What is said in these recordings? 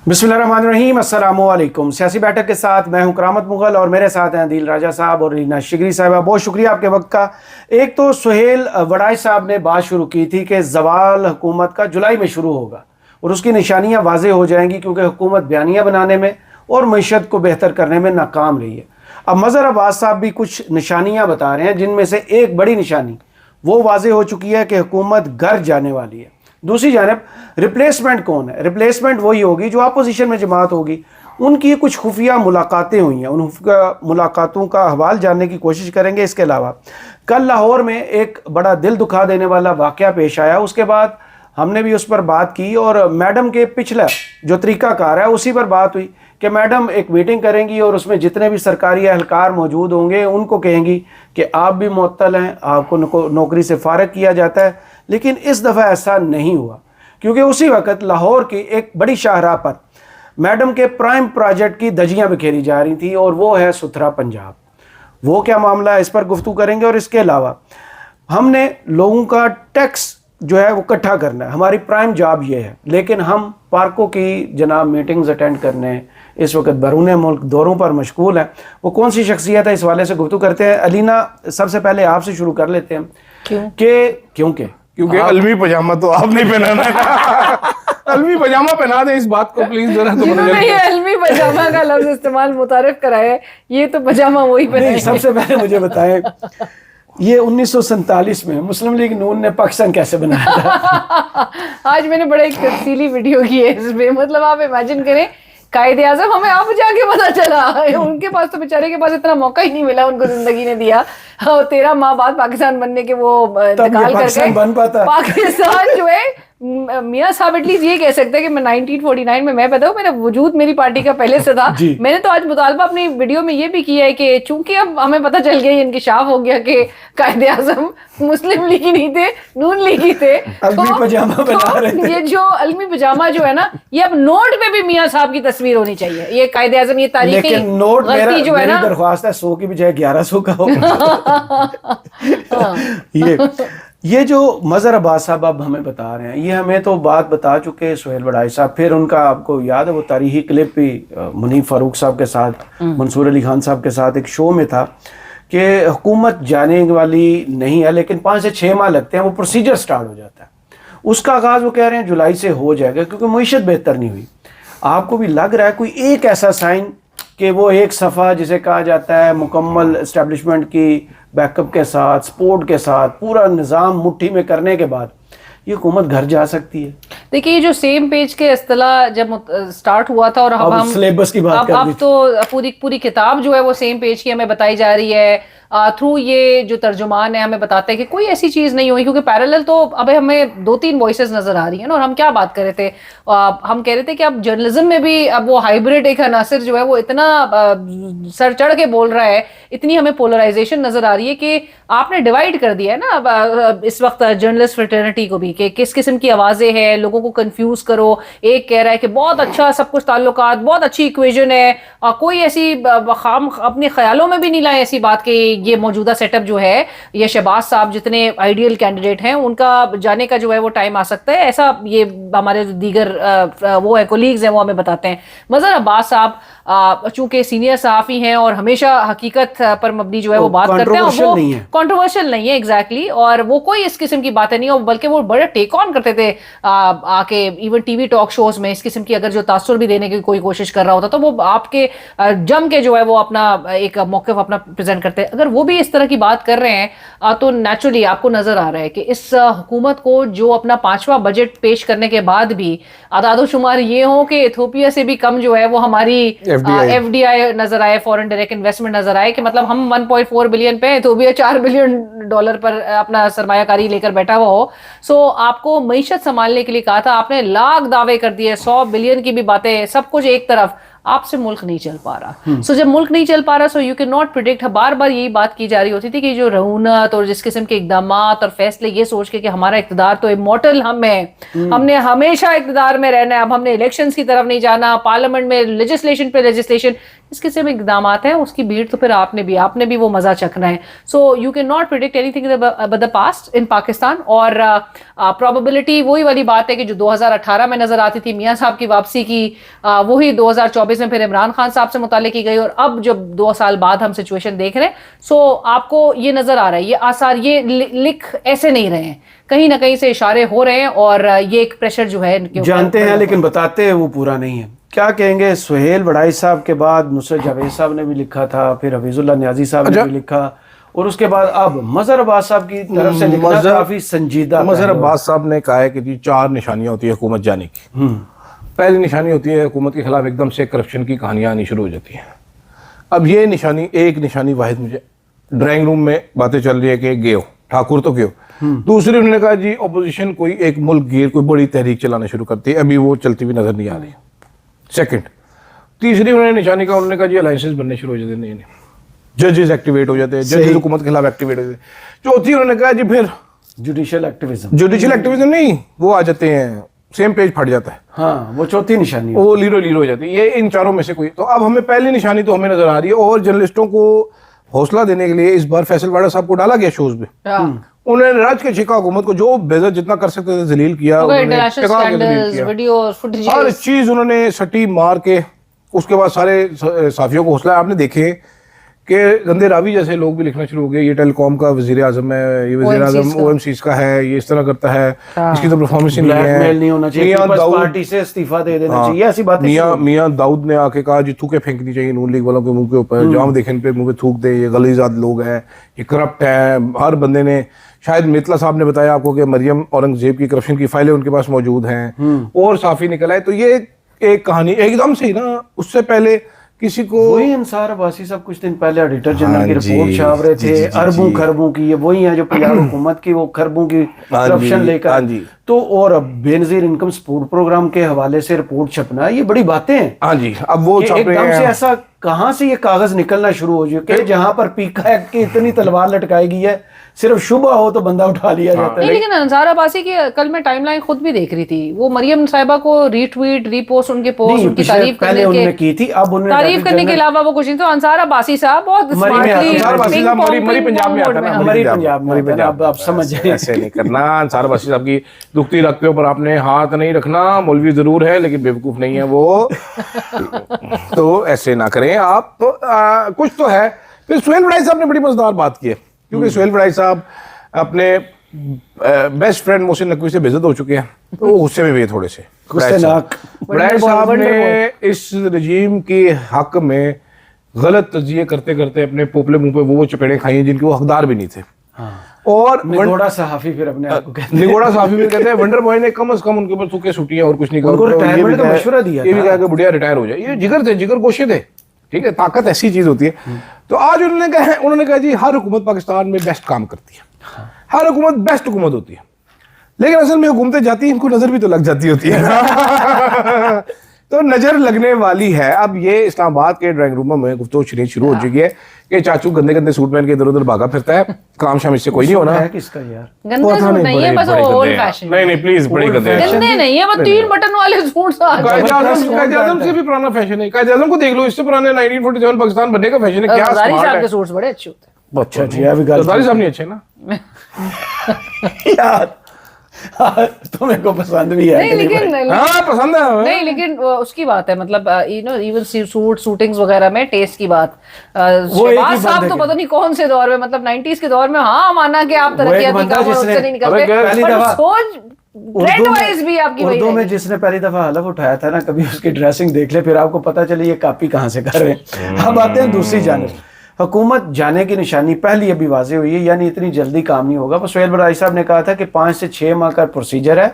बिस्मिल्लाहिर्रहमानिर्रहीम, अस्सलाम वालेकुम। सियासी बैठक के साथ मैं हूं करामत मुगल और मेरे साथ हैं अदील राजा साहब और रीना शिगरी साहिबा। बहुत शुक्रिया आपके वक्त का। एक तो सुहेल वड़ाई साहब ने बात शुरू की थी कि ज़वाल हुकूमत का जुलाई में शुरू होगा और उसकी निशानियां वाज़ेह हो जाएंगी क्योंकि हुकूमत बयानियाँ बनाने में और मईशत को बेहतर करने में नाकाम रही है। अब मज़हर अब्बास साहब भी कुछ निशानियाँ बता रहे हैं जिनमें से एक बड़ी निशानी वो वाज़ेह हो चुकी है कि हुकूमत घर जाने वाली है। दूसरी जानब रिप्लेसमेंट कौन है? रिप्लेसमेंट वही होगी जो अपोजिशन में जमात होगी। उनकी कुछ खुफिया मुलाकातें हुई हैं, उन खुफिया मुलाकातों का हवाल जानने की कोशिश करेंगे। इसके अलावा कल लाहौर में एक बड़ा दिल दुखा देने वाला वाक़या पेश आया, उसके बाद हमने भी उस पर बात की और मैडम के पिछला जो तरीक़ाकार है उसी पर बात हुई कि मैडम एक मीटिंग करेंगी और उसमें जितने भी सरकारी एहलकार मौजूद होंगे उनको कहेंगी कि आप भी मुअत्तल हैं, आपको नौकरी से फ़ारिग किया जाता है। लेकिन इस दफ़ा ऐसा नहीं हुआ क्योंकि उसी वक्त लाहौर की एक बड़ी शाहराह पर मैडम के प्राइम प्रोजेक्ट की धज्जियाँ बिखेरी जा रही थी और वो है सुथरा पंजाब। वो क्या मामला है, इस पर गुफ्तगू करेंगे। और इसके अलावा हमने लोगों का टैक्स जो है वो इकट्ठा करना है, हमारी प्राइम जॉब ये है, लेकिन हम पार्कों की जनाब मीटिंग्स अटेंड करने इस वक्त बैरून मुल्क दौरों पर मशगूल हैं। वो कौन सी शख्सियत है, इस वाले से गुफ्तगू करते हैं। अलीना, सबसे पहले आपसे शुरू कर लेते हैं। क्योंकि अलमी पजामा तो आप नहीं पहनाना है। अलमी पजामा पहना दें इस बात को प्लीज जरा। तो ये अलमी पजामा का लफ्ज इस्तेमाल मुतारिफ कराया है, ये तो पजामा वही पहने। सबसे पहले मुझे बताएं, ये 1947 में मुस्लिम लीग नून ने पाकिस्तान कैसे बनाया था? आज मैंने बड़ा एक तफसीली वीडियो की है इसमें। मतलब आप इमेजिन करें, कायदे आज़म हमें अब जाके पता चला, उनके पास तो बेचारे के पास इतना मौका ही नहीं मिला, उनको जिंदगी ने दिया। 13 माह बाद पाकिस्तान बनने के वो इंतकाल करके पाकिस्तान जो है, मियाँ साहब एटलीस्ट ये कह सकते हैं कि मैं 1949 में मैं पैदा हूँ, मेरा वजूद मेरी पार्टी का पहले से था। मैंने तो आज मुतालबा अपनी वीडियो में ये भी किया है कि चूंकि अब हमें पता चल गया, इंकिशाफ हो गया कि कायदे आज़म मुस्लिम लीग ही नहीं थे, नून लीग ही थे, तो ये जो अलमी पजामा जो है ना, ये अब नोट पे भी मियाँ साहब की तस्वीर होनी चाहिए। ये कायदे आज़म, ये तारीखी गलती जो है ना, दरख्वास्त है 100 की बजाय 1100 का हो। ये जो मज़हर अब्बास साहब अब हमें बता रहे हैं, ये हमें तो बात बता चुके सुहेल वड़ाई साहब। फिर उनका आपको याद है वो तारीखी क्लिप भी मुनीफ फारूक साहब के साथ, मंसूर अली खान साहब के साथ एक शो में था कि हुकूमत जाने वाली नहीं है लेकिन 5 से 6 माह लगते हैं, वो प्रोसीजर स्टार्ट हो जाता है। उसका आगाज़ वो कह रहे हैं जुलाई से हो जाएगा क्योंकि मईशत बेहतर नहीं हुई। आपको भी लग रहा है कोई एक ऐसा साइन कि वो एक सफ़ा जिसे कहा जाता है मुकम्मल इस्टेब्लिशमेंट की बैकअप के साथ, सपोर्ट के साथ, पूरा निज़ाम मुट्ठी में करने के बाद ये हुकूमत घर जा सकती है? देखिए, जो सेम पेज के इस्तिलाह जब स्टार्ट हुआ था और अब हम सिलेबस की बात अब तो पूरी किताब जो है वो सेम पेज की हमें बताई जा रही है। थ्रू ये जो तर्जुमान है हमें बताते हैं कि कोई ऐसी चीज़ नहीं हुई, क्योंकि पैरेलल तो अब हमें 2-3 वॉइसेस नज़र आ रही हैं ना। और हम क्या बात कर रहे थे, हम कह रहे थे कि अब जर्नलिज्म में भी अब वो हाइब्रिड एक अनासर जो है वो इतना सर चढ़ के बोल रहा है, इतनी हमें पोलराइजेशन नज़र आ रही है कि आपने डिवाइड कर दिया है ना अब इस वक्त जर्नलिस्ट फ्रेटर्निटी को भी कि किस किस्म की आवाज़ें हैं, लोगों को कन्फ्यूज़ करो। एक कह रहा है कि बहुत अच्छा सब कुछ ताल्लुकात, बहुत अच्छी इक्वेशन है, कोई ऐसी खाम अपने ख्यालों में भी नहीं लाए ऐसी बात कि ये मौजूदा सेटअप जो है, ये शहबाज साहब जितने आइडियल कैंडिडेट हैं उनका जाने का जो है वो टाइम आ सकता है, ऐसा ये हमारे दीगर वो है कोलीग्स हैं वो हमें बताते हैं। मज़हर अब्बास साहब चूंकि सीनियर सहाफ़ी हैं और हमेशा हकीकत पर मबनी जो है वो बात करते हैं, वो कंट्रोवर्शियल नहीं है एग्जैक्टली, और वो कोई इस किस्म की बातें नहीं है, बल्कि वो बड़े टेक ऑन करते थे आके इवन टीवी टॉक शोज में। इस किस्म की अगर जो तासुर भी देने की कोई कोशिश कर रहा होता तो वो आपके जम के जो है वो अपना एक मौक़िफ़ अपना प्रेजेंट करते हैं। अगर वो भी इस तरह की बात कर रहे हैं तो नेचुरली आपको नजर आ रहा है कि इस हुकूमत को जो अपना 5वां बजट पेश करने के बाद भी आदादो शुमार ये हो कि इथियोपिया से भी कम जो है वो हमारी एफडीआई नजर आए, फॉरेन डायरेक्ट इन्वेस्टमेंट नजर आए, कि मतलब हम 1.4 बिलियन पे, इथियोपिया $4 बिलियन पर अपना सरमायाकारी लेकर बैठा हुआ हो। सो आपको मईशत संभालने के लिए कहा था, आपने लाख दावे कर दिए, 100 बिलियन की भी बातें, सब कुछ एक तरफ, आपसे मुल्क नहीं चल पा रहा। सो जब मुल्क नहीं चल पा रहा, so you can not predict. बार बार यही बात की जा रही होती थी कि जो रऊनत और जिस किस्म के इकदामात और फैसले ये सोच के कि हमारा इक़्तिदार तो इमॉर्टल हम है, हमने हमेशा इक़्तिदार में रहना है, अब हमने इलेक्शंस की तरफ नहीं जाना, पार्लियामेंट में लेजिस्लेशन पे लेजिस्लेशन, اس قسم کے اقدامات ہیں, اس کی بھیڑ تو پھر آپ نے بھی وہ مزہ چکھنا ہے. So you can not predict anything about the past in Pakistan. اور پرابیبلٹی وہی والی بات ہے کہ جو 2018 میں نظر آتی تھی میاں صاحب کی واپسی کی, وہی 2024 میں پھر عمران خان صاحب سے متعلق کی گئی, اور اب جب 2 سال بعد ہم سچویشن دیکھ رہے ہیں, سو آپ کو یہ نظر آ رہا ہے, یہ آثار یہ لکھ ایسے نہیں رہے ہیں, کہیں نہ کہیں سے اشارے ہو رہے ہیں, اور یہ ایک پریشر جو ہے جانتے ہیں لیکن بتاتے ہیں وہ پورا نہیں ہے. کیا کہیں گے, سہیل وڑائی صاحب کے بعد نصرت جاوید صاحب نے بھی لکھا تھا, پھر حفیظ اللہ نیازی صاحب نے بھی لکھا, اور اس کے بعد اب مظہر عباس صاحب کی طرف سے لکھنا کافی سنجیدہ. مظہر عباس صاحب نے کہا ہے کہ جی 4 نشانیاں ہوتی ہے حکومت جانے کی. پہلی نشانی ہوتی ہے حکومت کے خلاف ایک دم سے کرپشن کی کہانیاں آنی شروع ہو جاتی ہیں. اب یہ نشانی, ایک نشانی واحد مجھے ڈرائنگ روم میں باتیں چل رہی ہے کہ گئے ہو ٹھاکر تو گئے ہو. دوسری انہوں نے کہا جی اپوزیشن کوئی ایک ملک گیر کوئی بڑی تحریک چلانا شروع کرتی ہے, ابھی وہ چلتی ہوئی نظر نہیں آ رہی. سیکنڈ, تیسری انہوں نے نشانی کا, انہوں نے کہا جی الائنسز بننے شروع ہو جاتے ہیں, نہیں ججز ایکٹیویٹ ہو جاتے ہیں, ججز حکومت کے خلاف ایکٹیویٹ ہو جاتے ہیں. چوتھی انہوں نے کہا جی پھر جوڈیشل ایکٹیویزم نہیں, وہ آ جاتے ہیں, سیم پیج پھٹ جاتا ہے. ہاں وہ چوتھی نشانی, وہ لیرو ہو جاتی ہے. یہ ان چاروں میں سے کوئی. تو اب ہمیں پہلی نشانی تو ہمیں نظر آ رہی ہے, اور جرنلسٹوں کو حوصلہ دینے کے لیے اس بار فیصل واڑا صاحب کو ڈالا گیا شوز پہ. انہوں نے راج کے چھکا حکومت کو جو بےعزت جتنا کر سکتے تھے ذلیل کیا, ہر چیز انہوں نے سٹی مار کے. اس کے بعد سارے صحافیوں کو حوصلہ, آپ نے دیکھے کہ گندے راوی جیسے لوگ بھی لکھنا شروع ہو گئے, یہ ٹیلی کام کا وزیر اعظم ہے, یہ وزیر اعظم او ایم سیز کا ہے, یہ اس طرح کرتا ہے, اس کی تو پرفارمنس نہیں ہے. میاں داؤد نے آ کے کہا جی تھوکے پھینکنی چاہیے نون لیگ والوں کے منہ کے اوپر, جہاں دیکھیں پہ منہ پہ تھوک دے, یہ غلیظ لوگ ہیں, یہ کرپٹ ہیں. ہر بندے نے, شاید میتلا صاحب نے بتایا آپ کو کہ مریم اورنگزیب کی کرپشن کی فائلیں ان کے پاس موجود ہیں, اور صافی نکل آئے. تو یہ ایک کہانی ایک دم سے ہی نا, اس سے پہلے کسی کو وہی انصار عباسی صاحب کچھ دن پہلے ایڈیٹر جنرل کی رپورٹ چھاپ رہے تھے, اربوں خربوں کی, یہ وہی ہیں جو پنجاب حکومت کی وہ خربوں کی کرپشن لے کر. تو اور بے نظیر انکم سپورٹ پروگرام کے حوالے سے رپورٹ چھپنا, یہ بڑی باتیں ہیں. ہاں جی, اب وہ ایک دم سے ایسا کہاں سے یہ کاغذ نکلنا شروع ہو جائے کہ جہاں پر پیکا ایکٹ کی اتنی تلوار لٹکائی گئی ہے, صرف شبہ ہو تو بندہ اٹھا لیا جاتا ہے. لیکن انصار عباسی کی کل میں ٹائم لائن خود بھی دیکھ رہی تھی, وہ مریم صاحبہ کو ری ٹویٹ ری پوسٹ ان کے پوسٹ ان کی تعریف کرنے کے علاوہ وہ کچھ نہیں. تو انصار عباسی صاحب بہت آپ سمجھ جائیں, ایسے نہیں کرنا. انصار عباسی صاحب کی دکھتی رکھتے پر آپ نے ہاتھ نہیں رکھنا. مولوی ضرور ہے لیکن بیوقوف نہیں ہے وہ, تو ایسے نہ کریں آپ. کچھ تو ہے. پھر سہیل وڑائی صاحب نے بڑی مزیدار بات کی ہے, کیونکہ سہیل وڑائی صاحب اپنے بیسٹ فرینڈ محسن نقوی سے بےعزت ہو چکے ہیں, تو وہ غصے میں بھی تھوڑے سے. وڑائی صاحب نے اس رجیم کے حق میں غلط تجزیے کرتے کرتے اپنے پوپلے منہ پہ وہ چپیڑیں کھائی ہیں جن کے وہ حقدار بھی نہیں تھے. اور نگوڑا صحافی پھر اپنے آپ کو نگوڑا صحافی بھی کہتے ہیں ونڈر بوائے نے کم از کم ان کے اوپر سوکھے سوٹی ہیں اور کچھ نہیں کہا, یہ بھی کہا کہ بڑھیا ریٹائر ہو جائے. یہ جگر تھے, جگر گوشے تھے, ٹھیک ہے, طاقت ایسی چیز ہوتی ہے. تو آج انہوں نے کہا جی ہر حکومت پاکستان میں بیسٹ کام کرتی ہے, ہر حکومت بیسٹ حکومت ہوتی ہے, لیکن اصل میں حکومتیں جاتی ہیں ان کو نظر بھی تو لگ جاتی ہوتی ہے. تو نظر لگنے والی ہے. اب یہ اسلام آباد کے ڈرائنگ روموں میں گفتگو شروع ہو چکی ہے کہ چاچو گندے گندے سوٹ پہن کے ادھر ادھر بھاگا پھرتا ہے, کام شام اس سے کوئی نہیں ہونا. کس کا یار گندے سوٹ نہیں ہے, بس اولڈ فیشن. نہیں پلیز, بڑے گندے نہیں ہے, بس 3 بٹن والے سوٹ. قائد اعظم سے بھی پرانا فیشن ہے. قائد اعظم کو دیکھ لو, اس سے پرانے 1947 پاکستان بننے کا فیشن ہے. کیا صاحب کے سوٹس بڑے اچھے ہوتے ہیں. اچھا جی, ابھی غزالی صاحب نہیں اچھے نا یار, تمہیں کو پسند بھی ہے نہیں, لیکن ہاں پسند ہے نہیں, لیکن اس کی بات ہے, مطلب ایون سوٹ شوٹنگز وغیرہ میں ٹیسٹ کی بات. شہباز صاحب تو پتہ نہیں کون سے دور میں, مطلب 90s کے دور میں, ہاں مانا کہ آپ ترقیاتی کاموں سے نہیں نکلتے. اردو میں جس نے پہلی دفعہ حلف اٹھایا تھا نا, کبھی اس کی ڈریسنگ دیکھ لے, پھر آپ کو پتا چلے یہ کاپی کہاں سے کر رہے ہیں. اب آتے ہیں دوسری جانب. حکومت جانے کی نشانی پہلی ابھی واضح ہوئی ہے, یعنی اتنی جلدی کام نہیں ہوگا. سہیل وڑائی صاحب نے کہا تھا کہ 5 سے 6 ماہ کا پروسیجر ہے,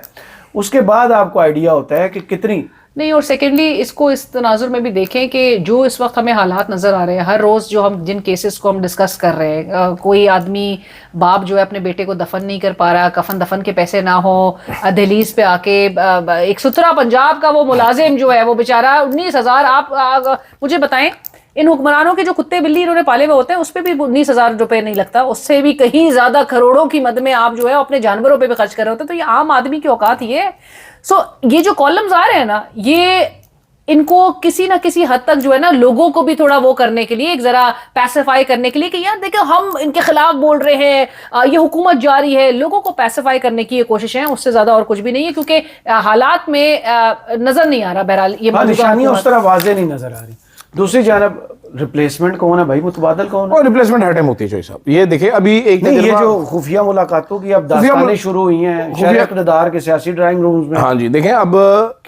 اس کے بعد آپ کو آئیڈیا ہوتا ہے کہ کتنی نہیں. اور سیکنڈلی اس کو اس تناظر میں بھی دیکھیں کہ جو اس وقت ہمیں حالات نظر آ رہے ہیں, ہر روز جو ہم جن کیسز کو ہم ڈسکس کر رہے ہیں, کوئی آدمی باپ جو ہے اپنے بیٹے کو دفن نہیں کر پا رہا, کفن دفن کے پیسے نہ ہو, دہلیز پہ آ کے ایک سترہ پنجاب کا وہ ملازم جو ہے وہ بیچارہ 19,000, آپ مجھے بتائیں ان حکمرانوں کے جو کتے بلی انہوں نے پالے ہوئے ہوتے ہیں اس پہ بھی 19,000 روپے نہیں لگتا, اس سے بھی کہیں زیادہ کروڑوں کی مد میں آپ جو ہے اپنے جانوروں پہ بھی خرچ کر رہے ہوتے ہیں. تو یہ عام آدمی کی اوقات یہ ہے. سو یہ جو کالمز آ رہے ہیں نا, یہ ان کو کسی نہ کسی حد تک جو ہے نا لوگوں کو بھی تھوڑا وہ کرنے کے لیے ایک ذرا پیسیفائی کرنے کے لیے کہ یار دیکھیں ہم ان کے خلاف بول رہے ہیں, یہ حکومت جاری ہے, لوگوں کو پیسیفائی کرنے کی یہ کوشش ہے, اس سے زیادہ اور کچھ بھی نہیں ہے, کیونکہ حالات میں نظر نہیں آ رہا بہرحال یہ نشانیاں اس طرح واضح نہیں نظر آ رہی. دوسری جانب ریپلیسمنٹ کون ہے بھائی, متبادل کون ہے؟ اور ریپلیسمنٹ ہر ٹائم ہوتی ہے شوئی صاحب. یہ دیکھیں ابھی ایک نہیں, یہ جو خفیہ ملاقاتوں کی اب داستانیں شروع ہوئی ہیں شہر اقتدار کے سیاسی ڈرائنگ رومز میں. ہاں جی دیکھیں اب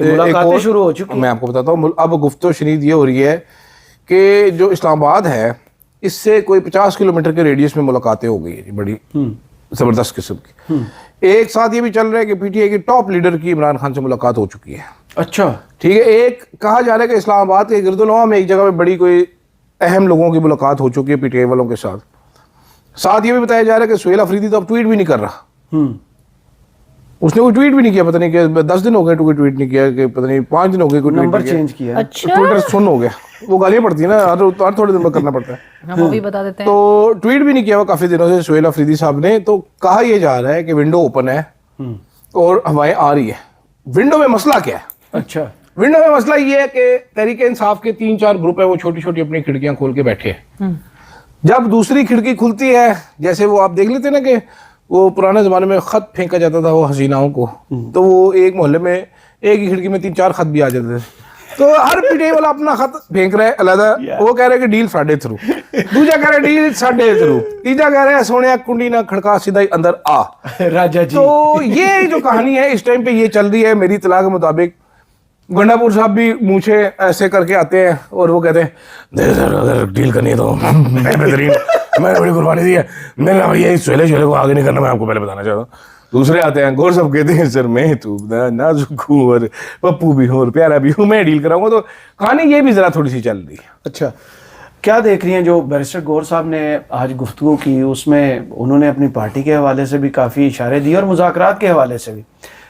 ملاقاتیں شروع ہو چکی ہیں. میں آپ کو بتاتا ہوں, اب گفتگو شنید یہ ہو رہی ہے کہ جو اسلام آباد ہے اس سے کوئی 50 کلومیٹر کے ریڈیس میں ملاقاتیں ہو گئی ہیں بڑی زبردست قسم کی. ایک ساتھ یہ بھی چل رہا ہے کہ پی ٹی آئی کی ٹاپ لیڈر کی عمران خان سے ملاقات ہو چکی ہے. اچھا ٹھیک ہے. ایک کہا جا رہا ہے کہ اسلام آباد کے گرد و نواح میں ایک جگہ پہ بڑی کوئی اہم لوگوں کی ملاقات ہو چکی ہے پی ٹی آئی والوں کے ساتھ. ساتھ یہ بھی بتایا جا رہا ہے کہ سہیل افریدی تو اب ٹویٹ بھی نہیں کر رہا. اس نے کوئی ٹویٹ بھی نہیں کیا, پتہ نہیں کہ 10 دن ہو گئے کوئی ٹویٹ نہیں کیا, کہ پتہ نہیں 5 دن ہو گئے کوئی نمبر چینج کیا. اچھا ٹویٹر سن ہو گیا, وہ گالیاں پڑتی ہیں نا ہر تھوڑے دن میں کرنا پڑتا ہے. ہم وہ بھی بتا دیتے ہیں. تو ٹویٹ بھی نہیں کیا ہوا کافی دنوں سے سہیل افریدی صاحب نے. تو کہا یہ جا رہا ہے کہ ونڈو اوپن ہے اور ہوائیں آ رہی ہے. ونڈو میں مسئلہ کیا ہے؟ اچھا ونڈو میں مسئلہ یہ ہے کہ تحریک انصاف کے 3-4 گروپ ہیں, وہ چھوٹی چھوٹی اپنی کھڑکیاں کھول کے بیٹھے ہیں. جب دوسری کھڑکی کھلتی ہے, جیسے وہ آپ دیکھ لیتے نا کہ وہ پرانے زمانے میں خط پھینکا جاتا تھا وہ حسیناؤں کو, تو وہ ایک محلے میں ایک ہی کھڑکی میں 3-4 خط بھی آ جاتے تھے. تو ہر پی ٹی آئی والا اپنا خط پھینک رہا ہے علیحدہ. وہ کہہ رہے کہ ڈیل ساڈے تھرو, دوسرا کہہ رہے ڈیل ساڈے تھرو, تیسرا کہہ رہے سونے کنڈی نہ کھڑکا سیدھا ہی اندر آ راجا جی. تو یہ جو کہانی ہے اس ٹائم پہ یہ چل رہی ہے. میری اطلاع کے مطابق گنڈا پور صاحب بھی مونچھے ایسے کر کے آتے ہیں اور وہ کہتے ہیں اگر ڈیل کرنی ہے تو میں بہترین, میں نے بڑی قربانی دی ہے, میں نے بھائی سہیلے شہیلے کو آگے نہیں کرنا, میں آپ کو پہلے بتانا چاہتا ہوں. دوسرے آتے ہیں گور صاحب کہتے ہیں سر میں تو نازک ہوں اور پپو بھی ہوں اور پیارا بھی ہوں, میں ڈیل کراؤں گا. تو کہانی یہ بھی ذرا تھوڑی سی چل رہی ہے. اچھا کیا دیکھ رہی ہیں جو بیرسٹر گور صاحب نے آج گفتگو کی, اس میں انہوں نے اپنی پارٹی کے حوالے سے بھی کافی اشارے دیے اور مذاکرات کے حوالے سے بھی.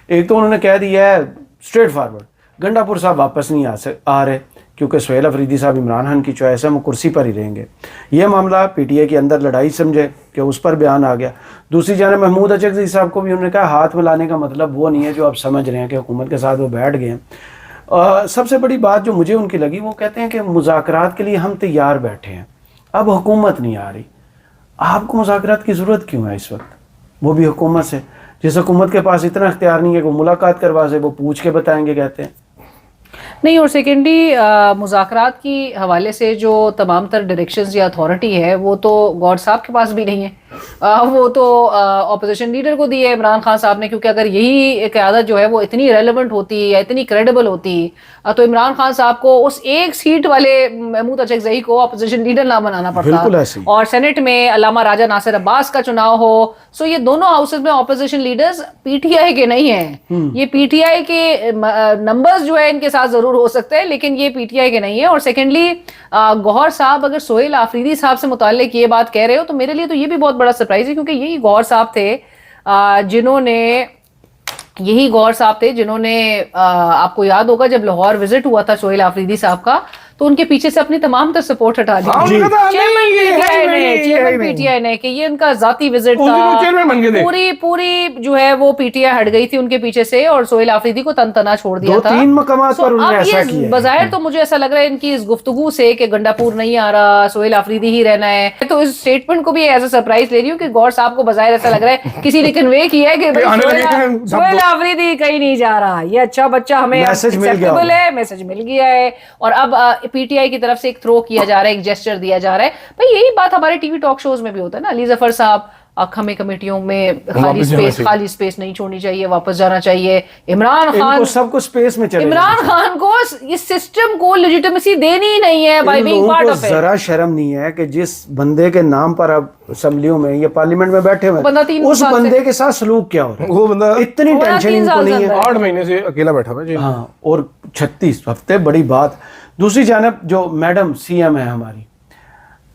ایک تو انہوں نے کہہ دیا ہے اسٹریٹ فارورڈ گنڈا پور صاحب واپس نہیں آ رہے کیونکہ سہیل افریدی صاحب عمران خان کی چوائس ہے, وہ کرسی پر ہی رہیں گے. یہ معاملہ پی ٹی آئی کے اندر لڑائی سمجھے کہ اس پر بیان آ گیا. دوسری جانب محمود اچکزئی صاحب کو بھی انہوں نے کہا ہاتھ ملانے کا مطلب وہ نہیں ہے جو آپ سمجھ رہے ہیں کہ حکومت کے ساتھ وہ بیٹھ گئے ہیں. سب سے بڑی بات جو مجھے ان کی لگی, وہ کہتے ہیں کہ مذاکرات کے لیے ہم تیار بیٹھے ہیں, اب حکومت نہیں آ رہی, آپ کو مذاکرات کی ضرورت کیوں ہے اس وقت, وہ بھی حکومت سے, جس حکومت کے پاس اتنا اختیار نہیں ہے کہ وہ ملاقات کروا سے, وہ پوچھ کے بتائیں گے کہتے ہیں. نہیں, اور سیکنڈلی مذاکرات کی حوالے سے جو تمام تر ڈائریکشنز یا اتھارٹی ہے وہ تو گور صاحب کے پاس بھی نہیں ہے, وہ تو اپوزیشن لیڈر کو دی ہے عمران خان صاحب نے. کیونکہ اگر یہی قیادت جو ہے وہ اتنی ریلیونٹ ہوتی یا اتنی کریڈیبل ہوتی تو عمران خان صاحب کو اس ایک سیٹ والے محمود اچکزئی کو اپوزیشن لیڈر نہ بنانا پڑتا, اور سینٹ میں علامہ راجہ ناصر عباس کا چناؤ ہو. سو یہ دونوں ہاؤسز میں opposition leaders P T I کے نہیں ہیں. یہ پی ٹی آئی کے نمبرز جو ہے ان کے ساتھ ضرور ہو سکتے ہیں, لیکن یہ پی ٹی آئی کے نہیں ہے. اور سیکنڈلی گوہر صاحب اگر سہیل آفریدی صاحب سے متعلق یہ بات کہہ رہے ہو تو میرے لیے تو یہ بھی بہت بڑا سرپرائز ہے, کیونکہ یہی گوہر صاحب تھے جنہوں نے آپ کو یاد ہوگا جب لاہور وزٹ ہوا تھا سہیل آفریدی صاحب کا, تو ان کے پیچھے سے اپنی تمام تر سپورٹ ہٹا دی چیئرمین پی ٹی آئی نے کہ یہ ان کا ذاتی وزٹ تھا. پوری جو ہے وہ پی ٹی آئی ہٹ گئی تھی ان کے پیچھے سے اور سہیل آفریدی کو تن تنا چھوڑ دیا تھا. 2-3 مقامات پر انہوں نے ایسا کیا. بظاہر تو مجھے ایسا لگ رہا ہے ان کی اس گفتگو سے کہ گنڈا پور نہیں آ رہا, سہیل آفریدی ہی رہنا ہے, تو اس اسٹیٹمنٹ کو بھی ایز اے سرپرائز لے رہی ہوں کہ گور صاحب کو بظاہر ایسا لگ رہا ہے کسی نے کنوے کیا ہے کہ سہیل آفریدی کہیں نہیں جا رہا, یہ اچھا بچہ ہمیں ایکسیپٹیبل ہے, میسج مل گیا ہے. اور اب پی ٹی آئی کی طرف سے ایک تھرو کیا جا رہا ہے, ایک جیسچر دیا جا رہا ہے. بھائی یہی بات ہمارے ٹی وی ٹاک شوز میں بھی ہوتا ہے نا, علی ظفر صاحب ہمیں کمیٹیوں میں خالی اسپیس نہیں چھوڑنی چاہیے, واپس جانا چاہیے. عمران خان سب کو اسپیس میں چلے, عمران خان کو اس سسٹم کو لیجیٹمیسی دینی ہی نہیں ہے by being part of it. ذرا شرم نہیں ہے کہ جس بندے کے نام پر اب اسمبلیوں میں یا پارلیمنٹ میں بیٹھے ہوئے اس بندے کے ساتھ سلوک کیا ہو رہا ہے, وہ بندہ اتنی ٹینشن ان کو نہیں ہے, 8 مہینے سے اکیلا بیٹھا ہوا ہے. ہاں, اور 36 ہفتے, بڑی بات. دوسری جانب جو میڈم سی ایم ہے ہماری,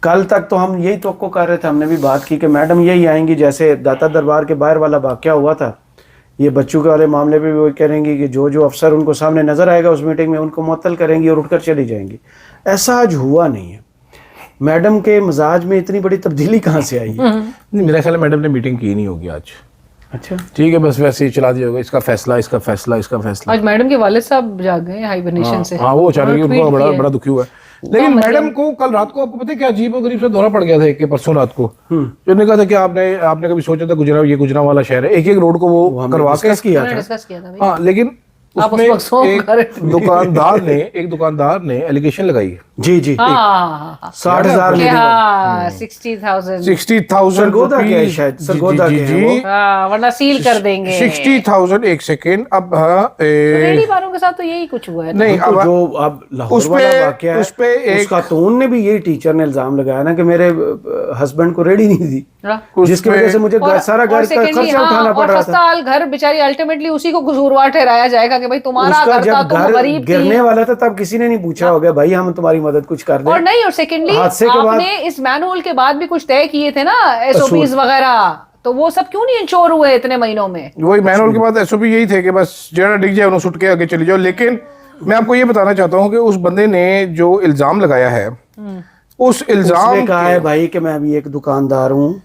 کل تک تو ہم یہی توقع کر رہے تھے, ہم نے بھی بات کی کہ میڈم یہی آئیں گی جیسے داتا دربار کے باہر والا واقعہ ہوا تھا, یہ بچوں کے والے معاملے پہ بھی وہ کریں گی کہ جو افسر ان کو سامنے نظر آئے گا اس میٹنگ میں ان کو معطل کریں گی اور اٹھ کر چلی جائیں گی. ایسا آج ہوا نہیں ہے. میڈم کے مزاج میں اتنی بڑی تبدیلی کہاں سے آئی ہے؟ میرا خیال ہے میڈم نے میٹنگ کی نہیں ہوگی آج. अच्छा, ठीक है, बस वैसे ही चला दिया होगा, इसका फैसला, इसका फैसला, इसका फैसला। आज मैडम के वालिद साहब जाग गए हाइबरनेशन से। हाँ, वो अचानक उन्होंने उनको tweet बड़ा किया। बड़ा दुखी हुआ है। लेकिन मैडम को कल रात को आपको पता है क्या अजीब और गरीब सा दौरा पड़ गया था एक के परसों रात को, जो ने कहा था कि आपने कभी सोचा था गुजरात वाला शहर है, एक एक रोड को वो करवा के किया उन्होंने था। डिस्कस किया था भाई। हाँ, लेकिन आप उसमें उस वक्त सो कर एक दुकानदार ने एलिगेशन लगाई है। जी जी, हाँ 60,000 कि में हाँ 60,000 60,000 सरगोदा के है शायद, सरगोदा के हैं वो। हाँ, वरना सील कर देंगे। 60,000 एक सेकेंड। अब हाँ रेडी वालों के साथ तो यही कुछ हुआ है ना। नहीं, तो अब जो अब लाहौर उस पे- वाला वाकया है, उस पे एक- उसका तो उनने भी यही टीचर ने इल्जाम लगाया ना कि मेरे हस्बैंड को रेडी नहीं दी, हाँ। जिसकी वजह से मुझे सारा घर का secondly, खर्चा हाँ, उठाना पड़ और रहा था। खस्ताहाल घर बेचारी अल्टीमेटली उसी को कसूरवार ठहराया जाएगा कि भाई तुम्हारा उसका घर था, जब तुम घर गरीब थी। गिरने वाला था तब किसी ने नहीं पूछा होगा भाई हम तुम्हारी मदद कुछ कर दें। और नहीं, और सेकेंडली हादसे के बाद- आपने इस मैनुअल के बाद भी कुछ तय किए थे ना, एसओपीज वगैरह, तो वो सब क्यों नहीं इंश्योर हुए इतने महीनों में? वही मैनुअल के बाद एसओपी यही थे कि बस जरा डिग जाए उन्होंने सुट के आगे चली जाओ। लेकिन मैं आपको ये बताना चाहता हूँ कि उस बंदे ने जो इल्जाम लगाया है, उस इल्जाम उसने कहा है भाई कि मैं अभी एक दुकानदार हूँ,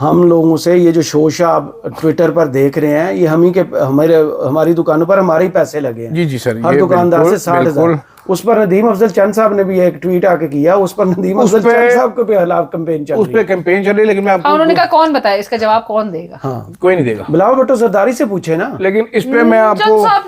हम लोगों से ये जो शोशा आप ट्विटर पर देख रहे हैं ये हमारी दुकानों पर हमारे ही पैसे लगे हैं। जी जी सर, हर ये दुकानदार से बिल्कुल- 60,000। बिल्कुल। उस पर नदीम अफजल चंद साहब ने भी एक ट्वीट आके किया, उस पर नदीम उस अफजल पे- चंद साहब के खिलाफ कैंपेन चल उस रही पे है। कैंपेन चल रही है, लेकिन मैं हाँ, उन्होंने आपको कहा कौन बताए, इसका जवाब कौन देगा? हाँ, कोई नहीं देगा। बिलावल भुट्टो सरदारी से पूछे ना। लेकिन इस पे मैं चंद आपको साहब,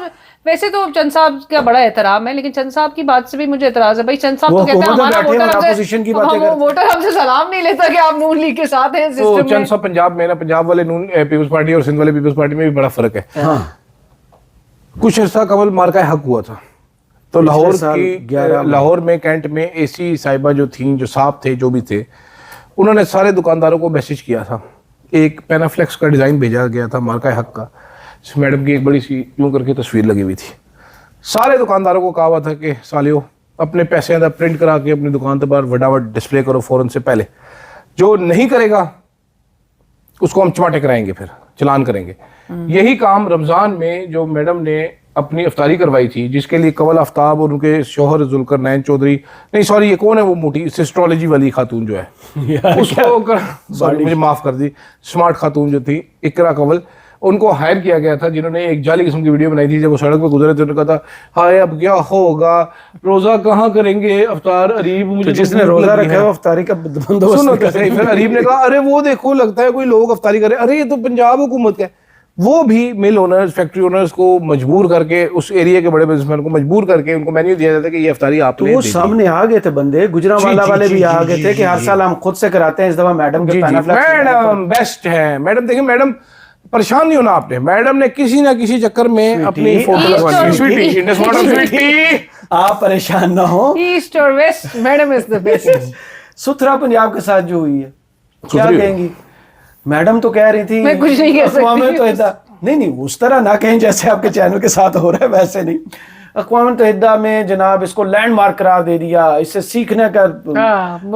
वैसे तो चंद साहब का बड़ा एहतराम है, लेकिन चंद साहब की बात से भी मुझे एतराज है। भाई चंद साहब वो तो कहते हैं हुकूमत में हमारा बैठे हैं वोटर और हमसे- अपोजिशन की हम- बातें वो करते हैं। वोटर हमसे सलाम नहीं लेता कि आप नून लीग के साथ हैं तो सिस्टम में। चंद साहब पंजाब में ना, पंजाब वाले नून पीपल्स पार्टी और सिंध वाले पीपल्स पार्टी में भी बड़ा फर्क है। हाँ, कुछ अर्सा कबल मार्का हक हुआ था, तो लाहौर में कैंट में एसी साहिबा जो थी, जो साहब थे, जो भी थे, उन्होंने सारे दुकानदारों को मैसेज किया था। एक पेनाफ्लेक्स का डिज़ाइन भेजा गया था मार्का हक का, मैडम की एक बड़ी सी यूं करके तस्वीर लगी हुई थी। सारे दुकानदारों को कहा हुआ था कि सालियो अपने पैसे का प्रिंट करा के अपनी दुकान के बाहर वडावट डिस्प्ले करो फौरन से पहले, जो नहीं करेगा उसको हम चमाटे कराएंगे, फिर चलान करेंगे। यही काम रमजान में जो मैडम ने अपनी अफ्तारी करवाई थी, जिसके लिए कवल आफ्ताब और उनके शोहर जुल्कर नैन चौधरी, नहीं सॉरी ये कौन है वो मोटी सिस्ट्रोलॉजी वाली खातून जो है उसको सॉरी मुझे माफ कर दी, स्मार्ट खातून जो थी इकरा कवल, उनको हायर किया गया था, जिन्होंने एक जाली किस्म की वीडियो बनाई थी। जब वो सड़क पर गुजरे थे उन्होंने कहा था हाय अब क्या होगा, रोजा कहाँ करेंगे अफ्तार अरीब, मुझे तो जिसने भूख रोजा लगी रखा है। है वो अफ्तारी का बंदोबस्त सुनो नहीं तो कर सही, फिर अरीब ने कहा अरे वो देखो लगता है कोई लोग अफ्तारी करे, अरे ये तो पंजाब हुकूमत का है। वो भी मिल ओनर्स, फैक्ट्री ओनर्स को मजबूर करके, उस एरिया के बड़े बिजनेसमैन को मजबूर करके उनको मेन्यू दिया जाता है कि ये अफ्तारी आपने तो वो दे दी। सामने आ गए थे बंदे, गुजरांवाला जी, वाले जी, भी जी, आ जी, गए थे जी, कि हर जी। साल हम खुद से कराते हैं, इस दफा मैडम के जी जी, पैनाफ्लेक्स मैडम बेस्ट है। मैडम देखिए, मैडम परेशान नहीं होना आपने, मैडम ने किसी ना किसी चक्कर में अपनी फोटो East लगवानी। और sweety, West। Indus model sweety. आप परेशान ना हो। ईस्ट और west, madam is the best. सुथरा पंजाब के साथ जो हुई है क्या सुथरी? कहेंगी? मैडम तो कह रही थी मैं कुछ नहीं कह सकती। अक़वाम मुत्तहिदा नहीं उस तरह ना कहें जैसे आपके चैनल के साथ हो रहा है, वैसे नहीं। अक़वाम मुत्तहिदा में जनाब इसको लैंडमार्क करार दे दिया, इससे सीखने का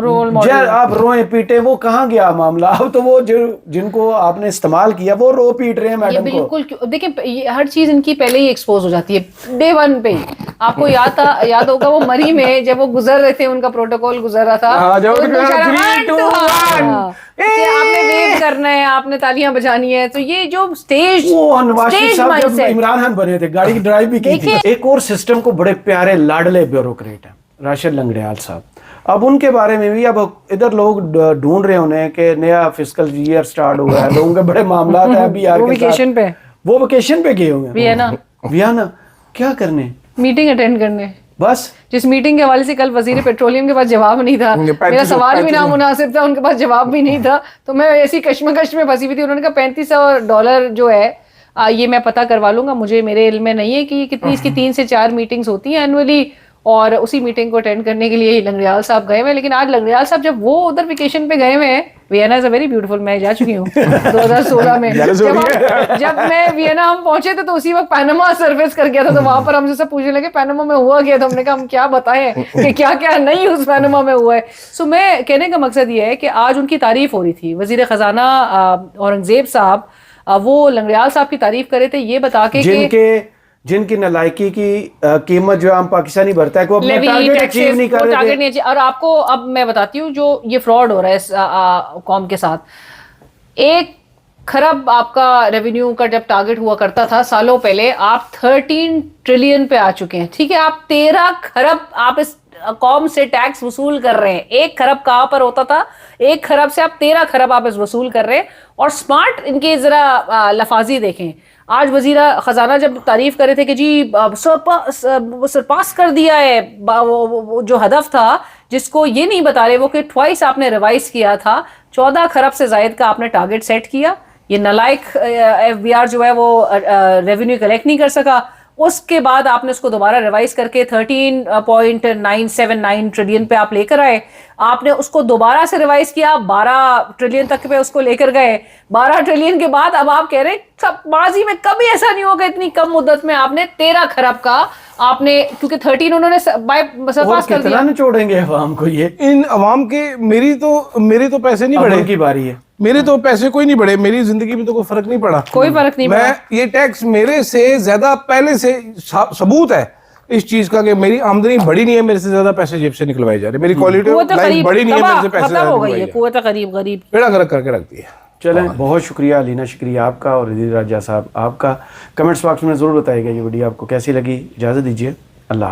रोल मॉडल। आप रोए पीटे, वो कहाँ गया मामला? अब तो वो जिनको आपने इस्तेमाल किया वो रो पीट रहे हैं ये मैडम को। बिल्कुल देखिए, ये हर चीज इनकी पहले ही एक्सपोज हो जाती है डे वन पे ही। आपको याद होगा वो मरी में जब वो गुजर रहे थे, उनका प्रोटोकॉल गुजर रहा था, हाँ, जब तो उनको उनका इशारा 3, 2, 1, कि आपने वेव करना है, आपने तालियां बजानी है। तो ये जो स्टेज वो नवाज शरीफ साहब जब माइंडसेट, इमरान खान बने थे, गाड़ी की ड्राइव भी की थी। एक और सिस्टम को बड़े प्यारे लाडले ब्यूरोक्रेट हैं, राशिद लंगड़ियाल साहब। अब उनके बारे में भी अब इधर लोग ढूंढ रहे होने कि नया फिस्कल ईयर स्टार्ट हुआ है, लोगों के बड़े मामला है अभी यार वो के साथ। वेकेशन पे वो वेकेशन पे गए होंगे वियना, क्या करने? मीटिंग अटेंड करने। बस जिस मीटिंग के हवाले से कल वजीर पेट्रोलियम के पास जवाब नहीं था, मेरा सवाल भी नामुनासिब था, उनके पास जवाब भी नहीं था, तो मैं ऐसी कश्मकश में फंसी हुई थी। उन्होंने कहा $3500 जो है ये मैं पता करवा लूंगा, मुझे मेरे इल्म में नहीं है कि कितनी इसकी 3 से 4 मीटिंग्स होती हैं एनुअली, और उसी मीटिंग को अटेंड करने के लिए लंगड़ियाल साहब गए हुए। लेकिन आज लंगड़ियाल साहब जब वो उधर वेकेशन पे गए हुए हैं, Vienna is a very beautiful, मैं जा चुकी हूँ 2016 में। जब मैं वियना हम पहुंचे थे तो उसी वक्त पैनामा सर्विस कर गया था, तो वहां पर हमसे सब पूछने लगे पैनामा में हुआ गया, तो हमने कहा हम क्या बताएं कि क्या क्या नहीं उस पैनामा में हुआ है। सो मैं कहने का मकसद ये है कि आज उनकी तारीफ हो रही थी, वजीर खजाना औरंगजेब साहब वो लंगड़ियाल साहब की तारीफ कर रहे थे, ये बता के जिनकी नलायकी की कीमत जो हम पाकिस्तानी भरता है कि वो अपना टारगेट अचीव नहीं कर रहे थे। और आपको अब मैं बताती हूँ जो ये फ्रॉड हो रहा है इस कौम के साथ। एक खरब आपका रेवेन्यू का जब टारगेट हुआ करता था सालों पहले, आप 13 ट्रिलियन पे आ चुके हैं, ठीक है। आप 13 खरब आप इस कौम से टैक्स वसूल कर रहे हैं। 1 खरब कहाँ पर होता था, 1 खरब से आप 13 खरब आप इस वसूल कर रहे हैं। और स्मार्ट इनके जरा लफाजी देखें, आज वजीरा खजाना जब तारीफ कर रहे थे कि जी सरपास कर दिया है वो जो हदफ था, जिसको ये नहीं बता रहे वो कि ट्वाइस आपने रिवाइज किया था, 14 खरब से जायद का आपने टारगेट सेट किया। ये नालायक एफबीआर जो है वो रेवेन्यू कलेक्ट नहीं कर सका। उसके बाद आपने उसको दोबारा रिवाइज करके 13.979 ट्रिलियन पे आप लेकर आए। आपने उसको दोबारा से रिवाइज किया, 12 ट्रिलियन तक पे उसको लेकर गए। 12 ट्रिलियन के बाद अब आप कह रहे हैं सब माजी में कभी ऐसा नहीं होगा, इतनी कम मुद्दत में आपने 13 खरब का आपने, क्योंकि 13 उन्होंने सरपास कर दिया। कितना छोड़ेंगे अवाम को ये? इन अवाम के मेरे तो पैसे नहीं बढ़े, की बारी है। मेरे तो पैसे कोई नहीं बढ़े, मेरी जिंदगी में तो कोई फर्क नहीं पड़ा, कोई फर्क नहीं पड़ा। ये टैक्स मेरे से ज्यादा पहले से सबूत है इस चीज का कि मेरी आमदनी बढ़ी नहीं है, मेरे से ज्यादा पैसे जेब से निकलवाए जा रहे, मेरी क्वालिटी ऑफ लाइफ बढ़ी नहीं है, मेरे से पैसे ज्यादा निकलवाए जा रहे। कुव्वत गरीब बेड़ा गर्क करके रख दिया। चलें, बहुत शुक्रिया अलीना शिकरी आपका और अदील राजा साहब आपका। कमेंट्स बॉक्स में ज़रूर बताइएगा ये वीडियो आपको कैसी लगी। इजाज़त दीजिए, अल्लाह।